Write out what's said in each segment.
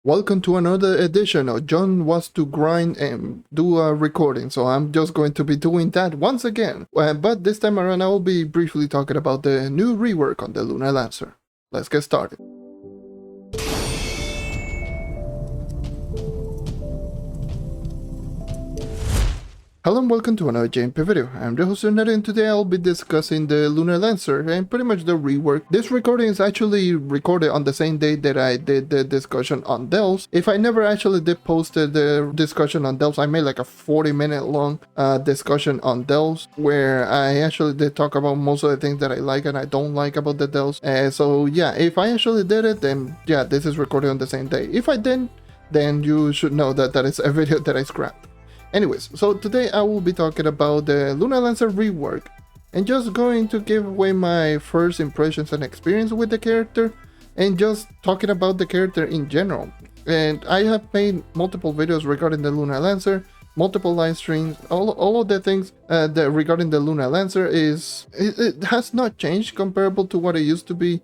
Welcome to another edition of John Wants to Grind and do a recording, so I'm just going to be doing that once again. But this time around I will be briefly talking about the new rework on the Lunar Lancer. Let's get started. Hello and welcome to another JMP video. I'm the host JonNario, and today I'll be discussing the Lunar Lancer and pretty much the rework. This recording is actually recorded on the same day that I did the discussion on Delves. If I never actually did post the discussion on Delves, I made like a 40-minute long discussion on Delves where I actually did talk about most of the things that I like and I don't like about the Delves. So yeah, if I actually did it, then yeah, this is recorded on the same day. If I didn't, then you should know that that is a video that I scrapped. Anyways, so today I will be talking about the Lunar Lancer rework and just going to give away my first impressions and experience with the character and just talking about the character in general. And I have made multiple videos regarding the Lunar Lancer, multiple live streams, all of the things that regarding the Lunar Lancer it has not changed comparable to what it used to be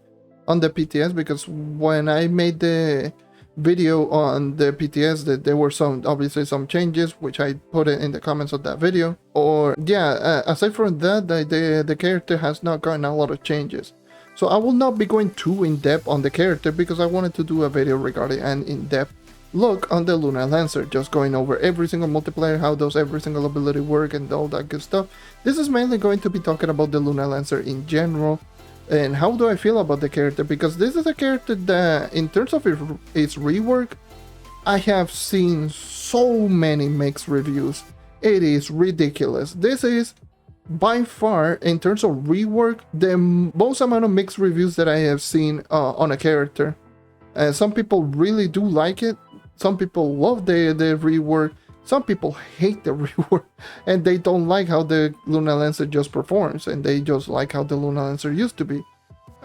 on the PTS, because when I made the video on the PTS that there were obviously some changes which I put it in the comments of that video. Or yeah, aside from that, the character has not gotten a lot of changes, so I will not be going too in depth on the character because I wanted to do a video regarding an in-depth look on the Lunar Lancer, just going over every single multiplayer, how does every single ability work and all that good stuff. This is mainly going to be talking about the Lunar Lancer in general. And how do I feel about the character? Because this is a character that, in terms of its rework, I have seen so many mixed reviews. It is ridiculous. This is, by far, in terms of rework, the most amount of mixed reviews that I have seen on a character. Some people really do like it. Some people love the rework. Some people hate the rework and they don't like how the Lunar Lancer just performs, and they just like how the Lunar Lancer used to be.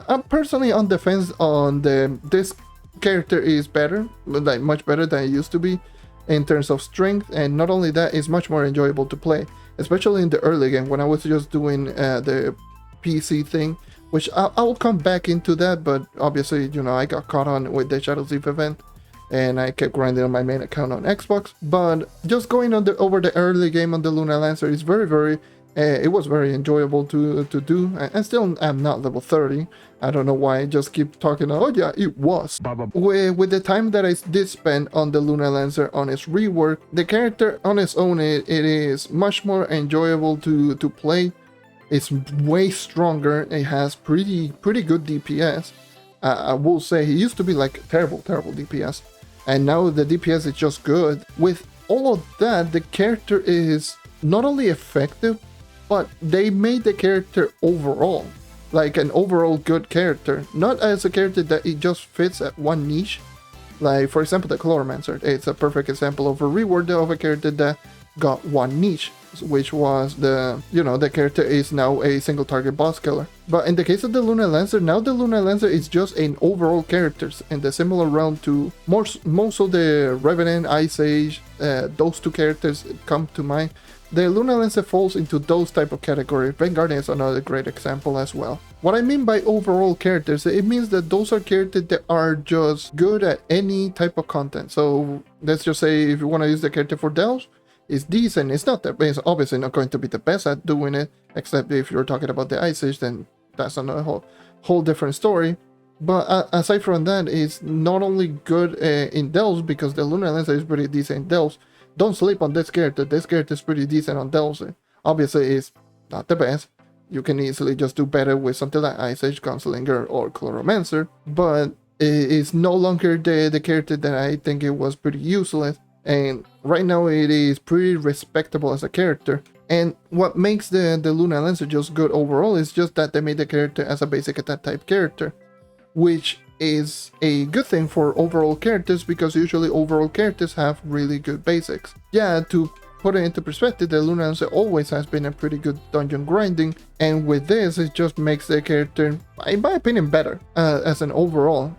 I'm personally on the fence on this character is better, like much better than it used to be in terms of strength, and not only that, it's much more enjoyable to play, especially in the early game when I was just doing the PC thing, which I'll come back into that, but obviously, you know, I got caught on with the Shadow Thief event and I kept grinding on my main account on Xbox. But just going on over the early game on the Lunar Lancer is very it was very enjoyable to do. And still I'm not level 30. I don't know why I just keep talking. Oh yeah, it was. With the time that I did spend on the Lunar Lancer on its rework, the character on its own, it is much more enjoyable to play. It's way stronger. It has pretty good DPS. I will say he used to be like terrible DPS, and now the DPS is just good. With all of that, the character is not only effective, but they made the character overall like an overall good character, not as a character that it just fits at one niche. Like for example, the Chloromancer, it's a perfect example of a rework of a character that got one niche, which was the character is now a single target boss killer. But in the case of the Lunar Lancer, now the Lunar Lancer is just an overall character in the similar realm to most of the Revenant, Ice Age, those two characters come to mind. The Lunar Lancer falls into those type of categories. Vanguard is another great example as well. What I mean by overall characters, it means that those are characters that are just good at any type of content. So let's just say if you want to use the character for Delves, it's decent. It's obviously not going to be the best at doing it, except if you're talking about the Ice Age, then that's another whole different story. But aside from that, it's not only good in Delves, because the Lunar Lancer is pretty decent in Delves. Don't sleep on this character. This character is pretty decent on Delves. Obviously, it's not the best. You can easily just do better with something like Ice Age, Gunslinger, or Chloromancer, but it's no longer the character that I think it was pretty useless. And right now it is pretty respectable as a character. And what makes the Lunar Lancer just good overall is just that they made the character as a basic attack type character, which is a good thing for overall characters, because usually overall characters have really good basics. Yeah, to put it into perspective, the Lunar Lancer always has been a pretty good dungeon grinding, and with this it just makes the character, in my opinion, better as an overall.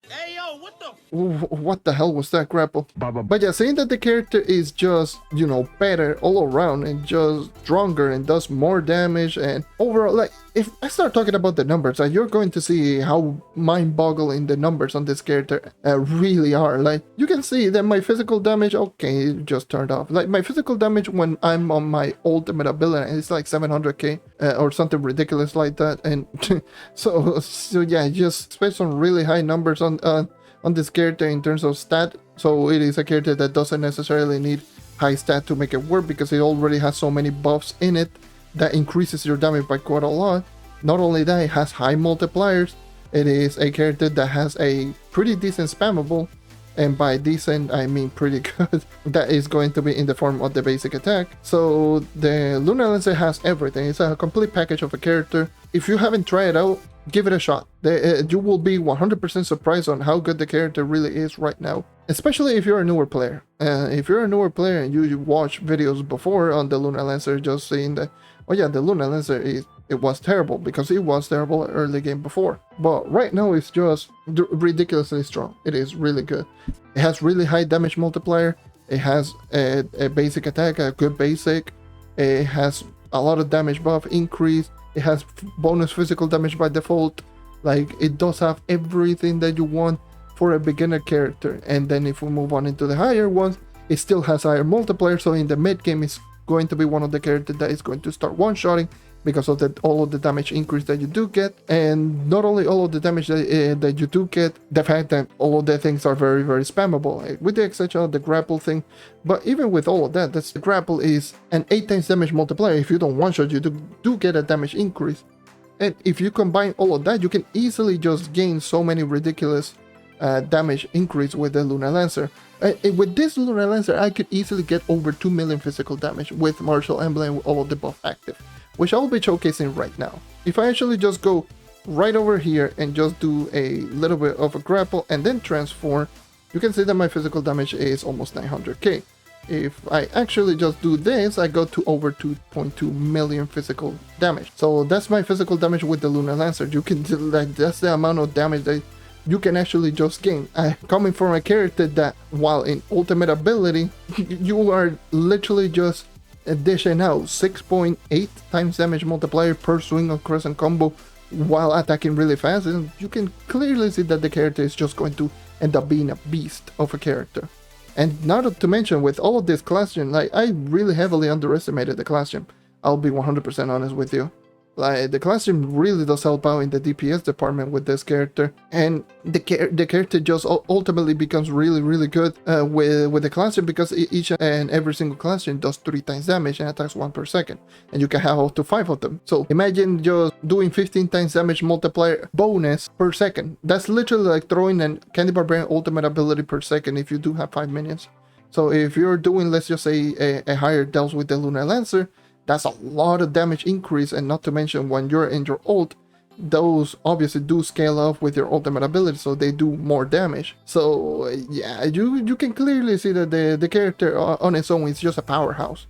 Hey yo, what the What the hell was that grapple? But yeah, saying that the character is just, you know, better all around and just stronger and does more damage and overall, like, if I start talking about the numbers, you're going to see how mind-boggling the numbers on this character really are. Like, you can see that my physical damage, okay, it just turned off. Like, my physical damage when I'm on my ultimate ability, it's like 700k or something ridiculous like that. And so yeah, just based on really high numbers on this character in terms of stat. So it is a character that doesn't necessarily need high stat to make it work because it already has so many buffs in it that increases your damage by quite a lot. Not only that, it has high multipliers. It is a character that has a pretty decent spammable, and by decent I mean pretty good, that is going to be in the form of the basic attack. So the Lunar Lancer has everything. It's a complete package of a character. If you haven't tried it out, give it a shot. You will be 100% surprised on how good the character really is right now, especially if you're a newer player. If you're a newer player and you watch videos before on the Lunar Lancer, just saying that, oh yeah, the Lunar Lancer it was terrible, because it was terrible early game before. But right now it's just ridiculously strong. It is really good. It has really high damage multiplier. It has a basic attack, a good basic. It has a lot of damage buff increase. It has bonus physical damage by default. Like, it does have everything that you want for a beginner character. And then if we move on into the higher ones, it still has higher multiplier. So in the mid game, it's going to be one of the characters that is going to start one-shotting because of all of the damage increase that you do get. And not only all of the damage that you do get, the fact that all of the things are very, very spammable, with the exception of the grapple thing. But even with all of that, the grapple is an 8 times damage multiplier. If you don't one-shot, you do get a damage increase. And if you combine all of that, you can easily just gain so many ridiculous damage increase with the Lunar Lancer. With this Lunar Lancer, I could easily get over 2 million physical damage with Martial Emblem with all of the buff active, which I'll be showcasing right now. If I actually just go right over here and just do a little bit of a grapple and then transform, you can see that my physical damage is almost 900k. If I actually just do this, I go to over 2.2 million physical damage. So that's my physical damage with the Lunar Lancer. You can, like, that's the amount of damage that you can actually just gain. Coming from a character that, while in ultimate ability, you are literally just dishing out 6.8 times damage multiplier per swing of crescent combo while attacking really fast, and you can clearly see that the character is just going to end up being a beast of a character. And not to mention, with all of this class gen, like, I really heavily underestimated the class gen. I'll be 100% honest with you. Like, the class gen really does help out in the DPS department with this character, and the character just ultimately becomes really, really good with the class gen, because each and every single class gen does 3 times damage and attacks 1 per second, and you can have up to 5 of them. So imagine just doing 15 times damage multiplier bonus per second. That's literally like throwing a Candy Barbarian ultimate ability per second if you do have 5 minions. So if you're doing, let's just say, a higher deals with the Lunar Lancer, that's a lot of damage increase, and not to mention when you're in your ult, those obviously do scale up with your ultimate ability, so they do more damage. So yeah, you can clearly see that the character on its own is just a powerhouse.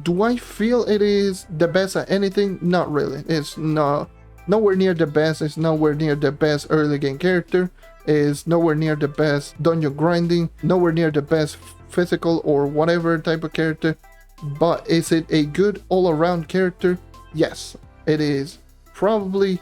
Do I feel it is the best at anything? Not really. It's nowhere near the best. It's nowhere near the best early game character. It's nowhere near the best dungeon grinding. Nowhere near the best physical or whatever type of character. But is it a good all-around character? Yes, it is probably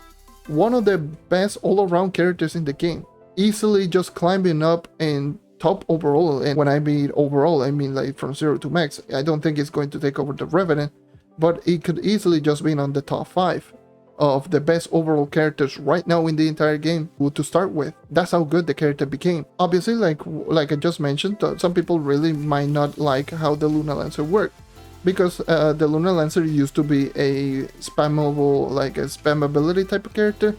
one of the best all-around characters in the game. Easily just climbing up in top overall, and when I mean overall, I mean like from 0 to max. I don't think it's going to take over the Revenant, but it could easily just be on the top 5 of the best overall characters right now in the entire game to start with. That's how good the character became. Obviously, like I just mentioned, some people really might not like how the Lunar Lancer worked, because the Lunar Lancer used to be a spammable, like a spammability type of character.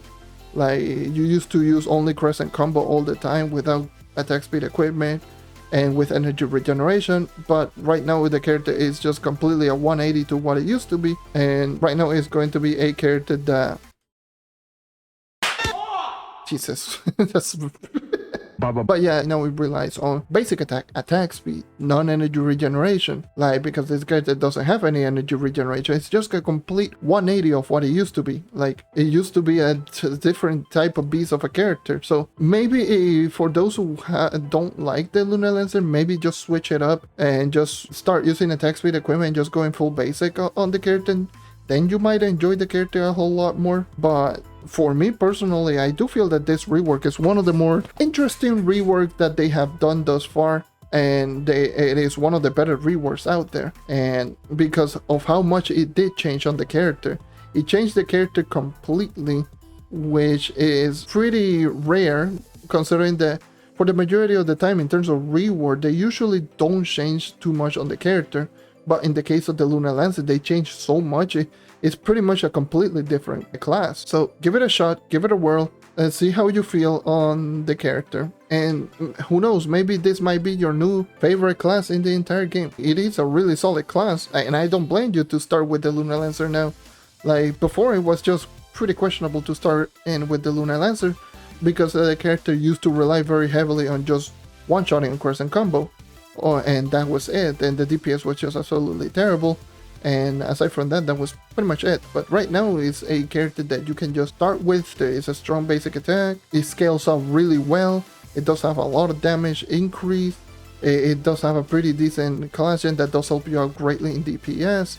Like, you used to use only crescent combo all the time without attack speed equipment and with energy regeneration, but right now the character is just completely a 180 to what it used to be, and right now it's going to be a character that... Jesus, that's... But yeah, now it relies on basic attack speed, non-energy regeneration. Like, because this character doesn't have any energy regeneration, it's just a complete 180 of what it used to be. Like, it used to be a different type of beast of a character. So maybe for those who don't like the Lunar Lancer, maybe just switch it up and just start using attack speed equipment and just going full basic on the character. Then you might enjoy the character a whole lot more. But for me personally, I do feel that this rework is one of the more interesting rework that they have done thus far, and it is one of the better reworks out there. And because of how much it did change on the character, it changed the character completely, which is pretty rare considering that for the majority of the time in terms of rework, they usually don't change too much on the character. But in the case of the Lunar Lancer, they changed so much, it's pretty much a completely different class. So give it a shot, give it a whirl, and see how you feel on the character. And who knows, maybe this might be your new favorite class in the entire game. It is a really solid class, and I don't blame you to start with the Lunar Lancer now. Like, before it was just pretty questionable to start in with the Lunar Lancer, because the character used to rely very heavily on just one-shotting, of course, and combo. And that was it, and the DPS was just absolutely terrible, and aside from that, that was pretty much it. But right now it's a character that you can just start with. There is a strong basic attack, it scales up really well, it does have a lot of damage increase, it does have a pretty decent class gen that does help you out greatly in DPS,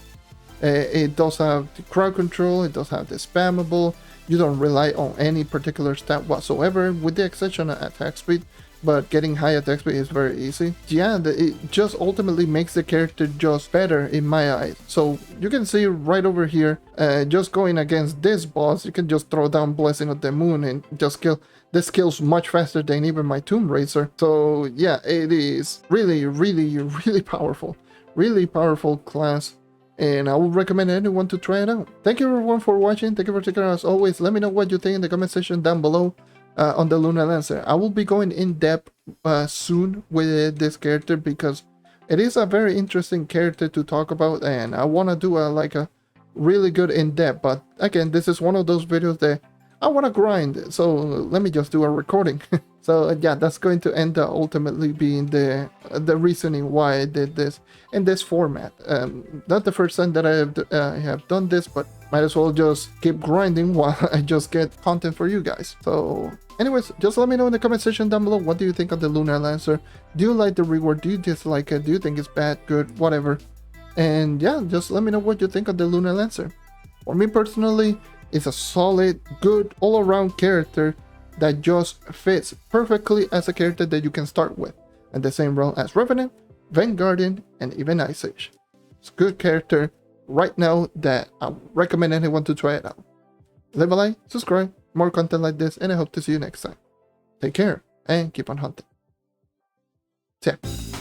it does have the crowd control, it does have the spammable, you don't rely on any particular stat whatsoever with the exception of attack speed. But getting high attack speed is very easy. Yeah, it just ultimately makes the character just better in my eyes. So you can see right over here, just going against this boss, you can just throw down Blessing of the Moon and just kill. This kills much faster than even my Tomb Racer. So yeah, it is really, really, really powerful. Really powerful class. And I would recommend anyone to try it out. Thank you everyone for watching. Thank you for checking out as always. Let me know what you think in the comment section down below. On the Lunar Lancer. I will be going in depth soon with this character because it is a very interesting character to talk about, and I want to do a really good in depth. But again, this is one of those videos that I want to grind, so let me just do a recording. So yeah, that's going to end up ultimately being the reasoning why I did this in this format. Not the first time that I have done this, but might as well just keep grinding while I just get content for you guys. So anyways, just let me know in the comment section down below, what do you think of the Lunar Lancer? Do you like the rework? Do you dislike it? Do you think it's bad, good, whatever? And yeah, just let me know what you think of the Lunar Lancer. For me personally, it's a solid, good, all-around character that just fits perfectly as a character that you can start with, and the same role as Revenant, Vanguardian, and even Ice Age. It's a good character right now that I recommend anyone to try it out. Leave a like, subscribe, more content like this, and I hope to see you next time. Take care and keep on hunting. See ya.